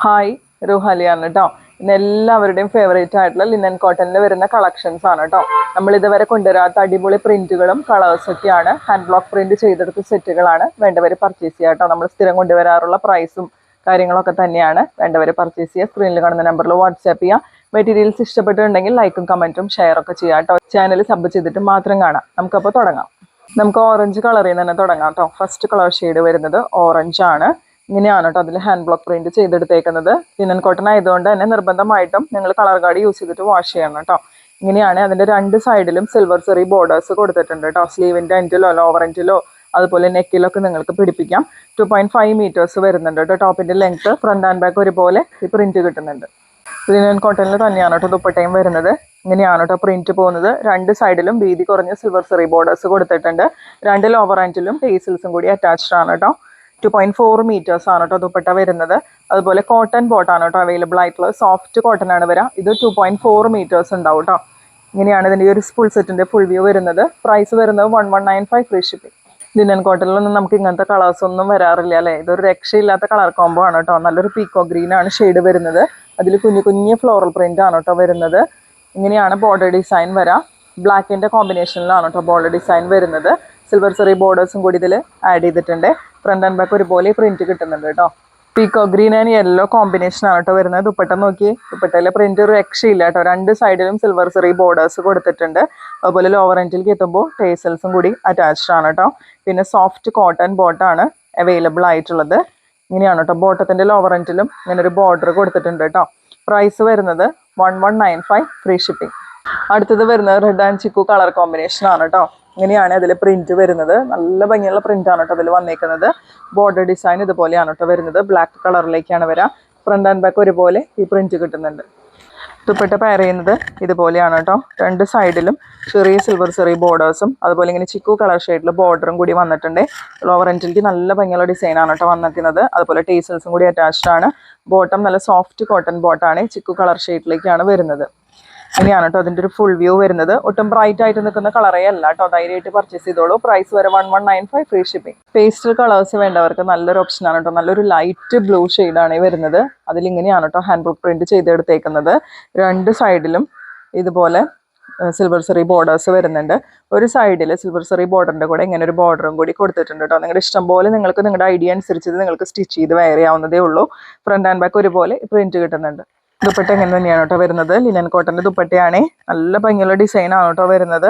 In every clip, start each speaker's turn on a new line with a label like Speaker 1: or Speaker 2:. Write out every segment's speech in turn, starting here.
Speaker 1: Hi റുഹാലിയാണ് കേട്ടോ. ഇന്ന് എല്ലാവരുടെയും ഫേവറേറ്റ് ആയിട്ടുള്ള ലിനൻ കോട്ടണിൽ വരുന്ന കളക്ഷൻസ് ആണ് കേട്ടോ. നമ്മൾ ഇതുവരെ കൊണ്ടുവരാത്ത അടിപൊളി പ്രിന്റുകളും കളേഴ്സൊക്കെയാണ്. ഹാൻഡ് ബ്ലോക്ക് പ്രിന്റ് ചെയ്തെടുത്ത സെറ്റുകളാണ്. വേണ്ടവർ പർച്ചേസ് ചെയ്യുക കേട്ടോ. നമ്മൾ സ്ഥിരം കൊണ്ടുവരാറുള്ള പ്രൈസും കാര്യങ്ങളൊക്കെ തന്നെയാണ്. വേണ്ടവർ പർച്ചേസ് ചെയ്യുക. സ്ക്രീനിൽ കാണുന്ന നമ്പറിൽ വാട്സാപ്പ് ചെയ്യുക. മെറ്റീരിയൽസ് ഇഷ്ടപ്പെട്ടിട്ടുണ്ടെങ്കിൽ ലൈക്കും കമൻറ്റും ഷെയറൊക്കെ ചെയ്യുക കേട്ടോ. ചാനൽ സബ് ചെയ്തിട്ട് മാത്രം കാണാം. നമുക്കപ്പോൾ തുടങ്ങാം. നമുക്ക് ഓറഞ്ച് കളറിൽ നിന്ന് തന്നെ തുടങ്ങാം കേട്ടോ. ഫസ്റ്റ് കളർ ഷെയ്ഡ് വരുന്നത് ഓറഞ്ച് ആണ്. ഇങ്ങനെയാണ് കേട്ടോ അതിൽ ഹാൻഡ് ബ്ലോക്ക് പ്രിന്റ് ചെയ്തെടുത്തേക്കുന്നത്. ലിനൻ കോട്ടൺ ആയതുകൊണ്ട് തന്നെ നിർബന്ധമായിട്ടും നിങ്ങൾ കളർ കാർഡ് യൂസ് ചെയ്തിട്ട് വാഷ് ചെയ്യണം കേട്ടോ. ഇങ്ങനെയാണ് അതിന്റെ രണ്ട് സൈഡിലും സിൽവർ സെറി ബോർഡേഴ്സ് കൊടുത്തിട്ടുണ്ട് കേട്ടോ. സ്ലീവിന്റെ എൻഡിലോ ലോവർ എൻഡിലോ അതുപോലെ നെക്കിലൊക്കെ നിങ്ങൾക്ക് പിടിപ്പിക്കാം. 2.5 മീറ്റേഴ്സ് വരുന്നുണ്ട് കേട്ടോ. ടോപ്പിന്റെ ലെങ്ത് ഫ്രണ്ട് ആൻഡ് ബാക്ക് ഒരുപോലെ ഈ പ്രിന്റ് കിട്ടുന്നുണ്ട്. ലിനൻ കോട്ടണിൽ തന്നെയാണ് കേട്ടോ ദുപ്പട്ടയും വരുന്നത്. ഇങ്ങനെയാണ് കേട്ടോ പ്രിന്റ് പോകുന്നത്. രണ്ട് സൈഡിലും വീതി കുറഞ്ഞ സിൽവർ സെറി ബോർഡേഴ്സ് കൊടുത്തിട്ടുണ്ട്. രണ്ട് ലോവർ എൻഡിലും ടേസിൽസും കൂടി അറ്റാച്ച്ഡ് ആണ് കേട്ടോ. 2.4 മീറ്റേഴ്സ് ആണ് കേട്ടോ ദുപ്പട്ട വരുന്നത്. അതുപോലെ കോട്ടൺ ബോട്ടാണ് കേട്ടോ അവൈലബിൾ ആയിട്ടുള്ളത്. സോഫ്റ്റ് കോട്ടൺ ആണ് വരിക. ഇത് 2.4 മീറ്റേഴ്സ് ഉണ്ടാവും കേട്ടോ. ഇങ്ങനെയാണ് ഇതിൻ്റെ ഒരു ഫുൾ സെറ്റിന്റെ ഫുൾ വ്യൂ വരുന്നത്. പ്രൈസ് വരുന്നത് 1195 ഫ്രീ ഷിപ്പിംഗ്. ലിനൻ കോട്ടണിലൊന്നും നമുക്ക് ഇങ്ങനത്തെ കളേഴ്സ് ഒന്നും വരാറില്ല അല്ലേ. ഇതൊരു രക്ഷയില്ലാത്ത കളർ കോംബോ ആണ് കേട്ടോ. നല്ലൊരു പീക്കോ ഗ്രീൻ ആണ് ഷെയ്ഡ് വരുന്നത്. അതിൽ കുഞ്ഞു കുഞ്ഞു ഫ്ലോറൽ പ്രിന്റ് ആണ് കേട്ടോ വരുന്നത്. ഇങ്ങനെയാണ് ബോർഡർ ഡിസൈൻ വരാം. ബ്ലാക്കിന്റെ കോമ്പിനേഷനിലാണ് കേട്ടോ ബോർഡർ ഡിസൈൻ വരുന്നത്. സിൽവർ സെറി ബോർഡേഴ്സും കൂടി ഇതിൽ ആഡ് ചെയ്തിട്ടുണ്ട്. ഫ്രണ്ട് ആൻഡ് ബാക്ക് ഒരുപോലെ പ്രിന്റ് കിട്ടുന്നുണ്ട് കേട്ടോ. പീക്കോ ഗ്രീൻ ആൻഡ് യെല്ലോ കോമ്പിനേഷൻ ആണ് കേട്ടോ വരുന്നത്. ദുപ്പട്ട നോക്കി, ദുപ്പട്ടയിലെ പ്രിന്റ് ഒരു രക്ഷയില്ല കേട്ടോ. രണ്ട് സൈഡിലും സിൽവർ സെറി ബോർഡേഴ്സ് കൊടുത്തിട്ടുണ്ട്. അതുപോലെ ലോവർ എൻഡിലേക്ക് എത്തുമ്പോൾ ടേസൽസും കൂടി അറ്റാച്ച്ഡ് ആണ് കേട്ടോ. പിന്നെ സോഫ്റ്റ് കോട്ടൺ ബോട്ടാണ് അവൈലബിൾ ആയിട്ടുള്ളത്. ഇങ്ങനെയാണ് കേട്ടോ. ബോട്ടത്തിന്റെ ലോവർ എൻഡിലും ഇങ്ങനെ ഒരു ബോർഡർ കൊടുത്തിട്ടുണ്ട് കേട്ടോ. പ്രൈസ് വരുന്നത് 1195 ഫ്രീ ഷിപ്പിംഗ്. അടുത്തത് വരുന്നത് red and chikoo colour combination ആണ് കേട്ടോ. ഇങ്ങനെയാണ് അതിൽ പ്രിന്റ് വരുന്നത്. നല്ല ഭംഗിയുള്ള പ്രിന്റ് ആണ് കേട്ടോ അതിൽ വന്നേക്കുന്നത്. ബോർഡർ ഡിസൈൻ ഇതുപോലെയാണ് കേട്ടോ വരുന്നത്. ബ്ലാക്ക് കളറിലേക്കാണ് വരിക. ഫ്രണ്ട് ആൻഡ് ബാക്ക് ഒരുപോലെ ഈ പ്രിന്റ് കിട്ടുന്നുണ്ട്. ദുപ്പട്ട പെയർ ചെയ്യുന്നത് ഇതുപോലെയാണ് കേട്ടോ. രണ്ട് സൈഡിലും ചെറിയ സിൽവർ സെറി ബോർഡേഴ്സും അതുപോലെ ഇങ്ങനെ ചിക്കു കളർ ഷെയ്ഡിൽ ബോർഡറും കൂടി വന്നിട്ടുണ്ട്. ലോവർ എൻഡിലേക്ക് നല്ല ഭംഗിയുള്ള ഡിസൈൻ ആണ് കേട്ടോ വന്നിരിക്കുന്നത്. അതുപോലെ ടേസൽസും കൂടി അറ്റാച്ച്ഡ് ആണ്. ബോട്ടം നല്ല സോഫ്റ്റ് കോട്ടൺ ബോട്ടാണ്. ചിക്കു കളർ ഷെയ്ഡിലേക്കാണ് വരുന്നത്. ഇങ്ങനെയാണ് കേട്ടോ അതിൻ്റെ ഒരു ഫുൾ വ്യൂ വരുന്നത്. ഒട്ടും ബ്രൈറ്റ് ആയിട്ട് നിൽക്കുന്ന കളറേ അല്ല കേട്ടോ. ധൈര്യമായിട്ട് പർച്ചേസ് ചെയ്തോളൂ. പ്രൈസ് വരെ 1195 ഫ്രീ ഷിപ്പിംഗ്. പേസ്റ്റൽ കളേഴ്സ് വേണ്ടവർക്ക് നല്ലൊരു ഓപ്ഷൻ ആണ് കേട്ടോ. നല്ലൊരു ലൈറ്റ് ബ്ലൂ ഷെയ്ഡാണ് വരുന്നത്. അതിലിങ്ങനെയാണ് കേട്ടോ ഹാൻഡ് ബ്ലോക്ക് പ്രിന്റ് ചെയ്തെടുത്തേക്കുന്നത്. രണ്ട് സൈഡിലും ഇതുപോലെ സിൽവർ സെറി ബോർഡേഴ്സ് വരുന്നുണ്ട്. ഒരു സൈഡിൽ സിൽവർ സെറി ബോർഡറിന്റെ കൂടെ ഇങ്ങനെ ഒരു ബോർഡറും കൂടി കൊടുത്തിട്ടുണ്ട് കേട്ടോ. നിങ്ങളുടെ ഇഷ്ടം പോലെ നിങ്ങൾക്ക് നിങ്ങളുടെ ഐഡിയ അനുസരിച്ച് നിങ്ങൾക്ക് സ്റ്റിച്ച് ചെയ്ത് വെയർ ചെയ്യാവുന്നതേ ഉള്ളൂ. ഫ്രണ്ട് ആൻഡ് ബാക്ക് ഒരുപോലെ പ്രിന്റ് കിട്ടുന്നുണ്ട്. ദുപ്പട്ട ഇങ്ങനെ തന്നെയാണ് കേട്ടോ വരുന്നത്. ലിനൻ കോട്ടന്റെ ദുപ്പട്ടയാണേ. നല്ല ഭംഗിയുള്ള ഡിസൈൻ ആണ് കേട്ടോ വരുന്നത്.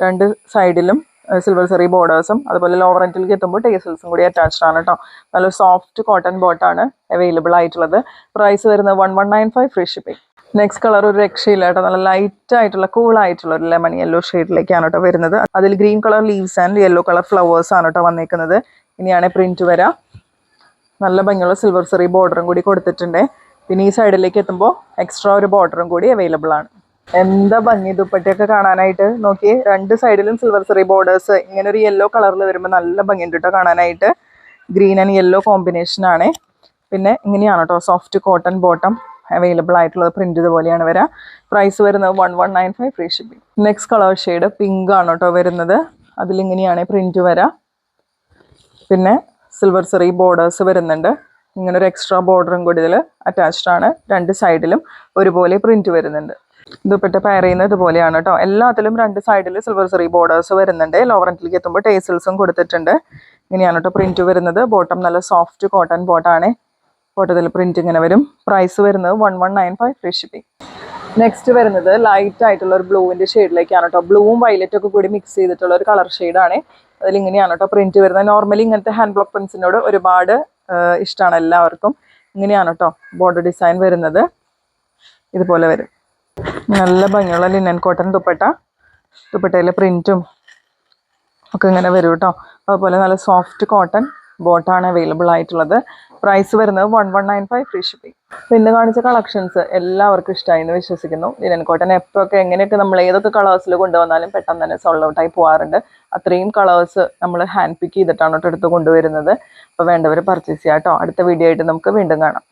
Speaker 1: രണ്ട് സൈഡിലും സിൽവർ സെറി ബോർഡേഴ്സും അതുപോലെ ലോവർ എൻഡിലേക്ക് എത്തുമ്പോൾ ടേസൽസും കൂടി അറ്റാച്ച്ഡ് ആണ് കേട്ടോ. നല്ല സോഫ്റ്റ് കോട്ടൺ ബോട്ടാണ് അവൈലബിൾ ആയിട്ടുള്ളത്. പ്രൈസ് വരുന്നത് 1195 ഫ്രീ ഷിപ്പിംഗ്. നെക്സ്റ്റ് കളർ ഒരു രക്ഷയില്ല കേട്ടോ. നല്ല ലൈറ്റ് ആയിട്ടുള്ള കൂൾ ആയിട്ടുള്ള ഒരു ലെമൺ യെല്ലോ ഷെയ്ഡിലേക്കാണ് കേട്ടോ വരുന്നത്. അതിൽ green colour leaves and yellow colour flowers ആണ് കേട്ടോ വന്നേക്കുന്നത്. ഇനിയാണ് പ്രിന്റ് വരാം. നല്ല ഭംഗിയുള്ള സിൽവർ സെറി ബോർഡറും കൂടി കൊടുത്തിട്ടുണ്ട്. പിന്നെ ഈ സൈഡിലേക്ക് എത്തുമ്പോൾ എക്സ്ട്രാ ഒരു ബോർഡറും കൂടി അവൈലബിൾ ആണ്. എന്താ ഭംഗി ദുപ്പട്ടയൊക്കെ കാണാനായിട്ട്. നോക്കിയേ, രണ്ട് സൈഡിലും സിൽവർ സെറി ബോർഡേഴ്സ്. ഇങ്ങനെ ഒരു യെല്ലോ കളറിൽ വരുമ്പോൾ നല്ല ഭംഗിയുണ്ട് കേട്ടോ കാണാനായിട്ട്. ഗ്രീൻ ആൻഡ് യെല്ലോ കോമ്പിനേഷൻ ആണ്. പിന്നെ ഇങ്ങനെയാണ് കേട്ടോ സോഫ്റ്റ് കോട്ടൺ ബോട്ടം അവൈലബിൾ ആയിട്ടുള്ളത്. പ്രിന്റ് ഇതുപോലെയാണ് വരിക. പ്രൈസ് വരുന്നത് 1195 free shipping. Next colour shade pink ആണ് കേട്ടോ വരുന്നത്. അതിലിങ്ങനെയാണ് പ്രിന്റ് വരാം. പിന്നെ സിൽവർ സെറി ബോർഡേഴ്സ് വരുന്നുണ്ട്. ഇങ്ങനെ ഒരു എക്സ്ട്രാ ബോർഡറും കൂടി ഇതിൽ അറ്റാച്ച്ഡ് ആണ്. രണ്ട് സൈഡിലും ഒരുപോലെ പ്രിന്റ് വരുന്നുണ്ട്. ദുപ്പട്ട പെയർ ചെയ്യുന്നത് ഇതുപോലെയാണ് കേട്ടോ. എല്ലാത്തിലും രണ്ട് സൈഡിൽ സിൽവർ സെറി ബോർഡേഴ്സ് വരുന്നുണ്ട്. ലോവർ എൻഡിലേക്ക് എത്തുമ്പോൾ ടേസൽസും കൊടുത്തിട്ടുണ്ട്. ഇങ്ങനെയാണ് കേട്ടോ പ്രിന്റ് വരുന്നത്. ബോട്ടം നല്ല സോഫ്റ്റ് കോട്ടൺ ബോട്ടാണ്. ബോട്ടത്തിൽ പ്രിന്റ് ഇങ്ങനെ വരും. പ്രൈസ് വരുന്നത് 1195 ഫ്രീ ഷിപ്പിംഗ്. നെക്സ്റ്റ് വരുന്നത് ലൈറ്റ് ആയിട്ടുള്ള ഒരു ബ്ലൂവിന്റെ ഷെയ്ഡിലേക്കാണ് കേട്ടോ. ബ്ലൂവും വയലറ്റും ഒക്കെ കൂടി മിക്സ് ചെയ്തിട്ടുള്ള ഒരു കളർ ഷെയ്ഡാണ്. അതിലിങ്ങനെയാണ് കേട്ടോ പ്രിന്റ് വരുന്നത്. നോർമലി ഇങ്ങനത്തെ ഹാൻഡ് ബ്ലോക്ക് പ്രിന്റ്സിനോട് ഒരുപാട് ഇഷ്ടമാണ് എല്ലാവർക്കും. ഇങ്ങനെയാണ് കേട്ടോ ബോർഡർ ഡിസൈൻ വരുന്നത്. ഇതുപോലെ വരും. നല്ല ഭംഗിയുള്ള ലിനൻ കോട്ടൺ ദുപ്പട്ട. ദുപ്പട്ടയിലെ പ്രിന്റും ഒക്കെ ഇങ്ങനെ വരും കേട്ടോ. അതുപോലെ നല്ല സോഫ്റ്റ് കോട്ടൺ ബോട്ടാണ് അവൈലബിൾ ആയിട്ടുള്ളത്. പ്രൈസ് വരുന്നത് 1195 ഫ്രീ ഷിപ്പിംഗ്. പിന്നെ കാണിച്ച കളക്ഷൻസ് എല്ലാവർക്കും ഇഷ്ടമായി എന്ന് വിശ്വസിക്കുന്നു. ലിനൻ കോട്ടൺ എപ്പോഴൊക്കെ എങ്ങനെയൊക്കെ നമ്മൾ ഏതൊക്കെ കളേഴ്സിൽ കൊണ്ടുവന്നാലും പെട്ടെന്ന് തന്നെ സോൾഡ് ഔട്ടായി പോകാറുണ്ട്. അത്രയും കളേഴ്സ് നമ്മൾ ഹാൻഡ് പിക്ക് ചെയ്തിട്ടാണ് കേട്ടോ എടുത്ത് കൊണ്ടുവരുന്നത്. അപ്പോൾ വേണ്ടവർ പർച്ചേസ് ചെയ്യാം കേട്ടോ. അടുത്ത വീഡിയോ ആയിട്ട് നമുക്ക് വീണ്ടും കാണാം.